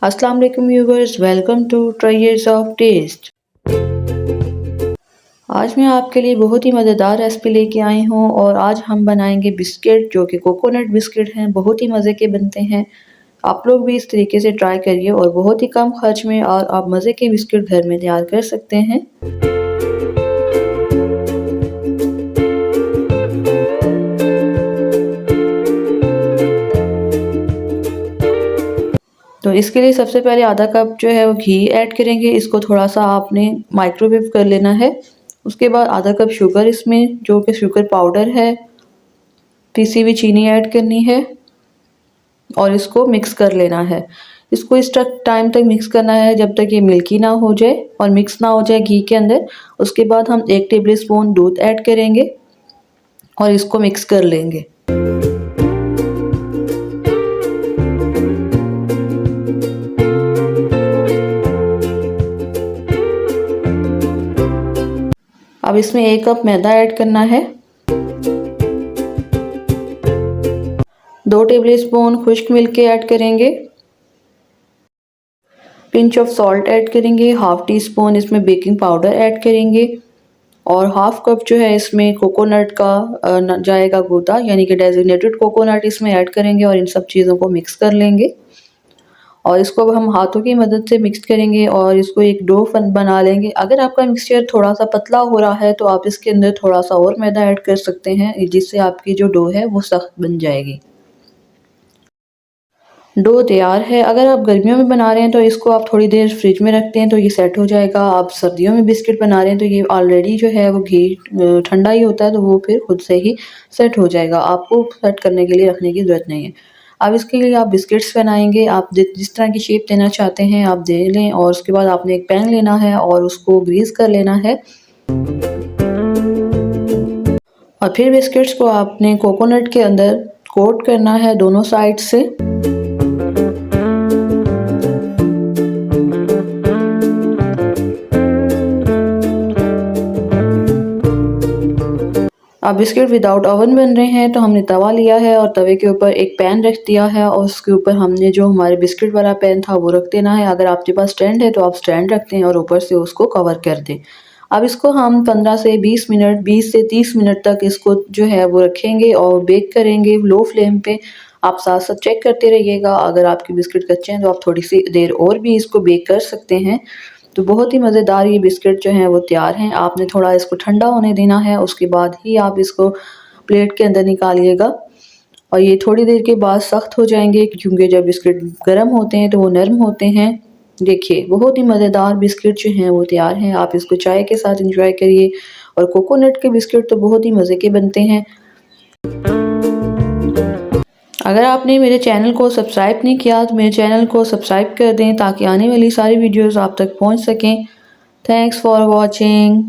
अस्सलाम वालेकुम viewers, welcome to tryers of test. आज मैं आपके लिए बहुत ही मज़ेदार रेसिपी लेके आई हूँ और आज हम बनाएंगे बिस्किट जो कि कोकोनट बिस्किट हैं। बहुत ही मज़े के बनते हैं। आप लोग भी इस तरीके से ट्राई करिए और बहुत ही कम खर्च में और आप मज़े के बिस्किट घर में तैयार कर सकते हैं। तो इसके लिए सबसे पहले आधा कप जो है वो घी ऐड करेंगे। इसको थोड़ा सा आपने माइक्रोवेव कर लेना है। उसके बाद आधा कप शुगर इसमें जो कि शुगर पाउडर है, पिसी हुई चीनी ऐड करनी है और इसको मिक्स कर लेना है। इसको इस टाइम तक मिक्स करना है जब तक ये मिल्की ना हो जाए और मिक्स ना हो जाए घी के अंदर। उसके बाद हम 1 टेबल स्पून दूध ऐड करेंगे और इसको मिक्स कर लेंगे। अब इसमें 1 कप मैदा ऐड करना है, 2 टेबल स्पून खुश्क मिल्क ऐड करेंगे, पिंच ऑफ सॉल्ट ऐड करेंगे, हाफ टी स्पून इसमें बेकिंग पाउडर ऐड करेंगे और हाफ कप जो है इसमें कोकोनट का जाएगा गोदा, यानी कि डेजिग्नेटेड कोकोनट इसमें ऐड करेंगे और इन सब चीज़ों को मिक्स कर लेंगे। और इसको अब हम हाथों की मदद से मिक्स करेंगे और इसको एक डो बना लेंगे। अगर आपका मिक्सचर थोड़ा सा पतला हो रहा है तो आप इसके अंदर थोड़ा सा और मैदा ऐड कर सकते हैं, जिससे आपकी जो डो है वो सख्त बन जाएगी। डो तैयार है। अगर आप गर्मियों में बना रहे हैं तो इसको आप थोड़ी देर फ्रिज में रखते हैं तो ये सेट हो जाएगा। आप सर्दियों में बिस्किट बना रहे हैं तो ये ऑलरेडी जो है वो घी ठंडा ही होता है तो वो फिर खुद से ही सेट हो जाएगा। आपको सेट करने के लिए रखने की ज़रूरत नहीं है। अब इसके लिए आप बिस्किट्स बनाएंगे। आप जिस तरह की शेप देना चाहते हैं आप दे लें और उसके बाद आपने एक पैन लेना है और उसको ग्रीस कर लेना है और फिर बिस्किट्स को आपने कोकोनट के अंदर कोट करना है दोनों साइड से। अब बिस्किट विदाउट ओवन बन रहे हैं तो हमने तवा लिया है और तवे के ऊपर एक पैन रख दिया है और उसके ऊपर हमने जो हमारे बिस्किट वाला पैन था वो रख देना है। अगर आपके पास स्टैंड है तो आप स्टैंड रखते हैं और ऊपर से उसको कवर कर दें। अब इसको हम 15 से 20 मिनट 20 से 30 मिनट तक इसको जो है वो रखेंगे और बेक करेंगे लो फ्लेम पे। आप साथ साथ चेक करते रहिएगा। अगर आपके बिस्किट कच्चे हैं तो आप थोड़ी सी देर और भी इसको बेक कर सकते हैं। तो बहुत ही मज़ेदार ये बिस्किट जो हैं वो तैयार हैं। आपने थोड़ा इसको ठंडा होने देना है, उसके बाद ही आप इसको प्लेट के अंदर निकालिएगा और ये थोड़ी देर के बाद सख्त हो जाएंगे क्योंकि जब बिस्किट गर्म होते हैं तो वो नरम होते हैं। देखिए बहुत ही मज़ेदार बिस्किट जो हैं वो तैयार हैं। आप इसको चाय के साथ इंजॉय करिए और कोकोनट के बिस्किट तो बहुत ही मज़े के बनते हैं। अगर आपने मेरे चैनल को सब्सक्राइब नहीं किया तो मेरे चैनल को सब्सक्राइब कर दें ताकि आने वाली सारी वीडियोस आप तक पहुंच सकें। Thanks for watching.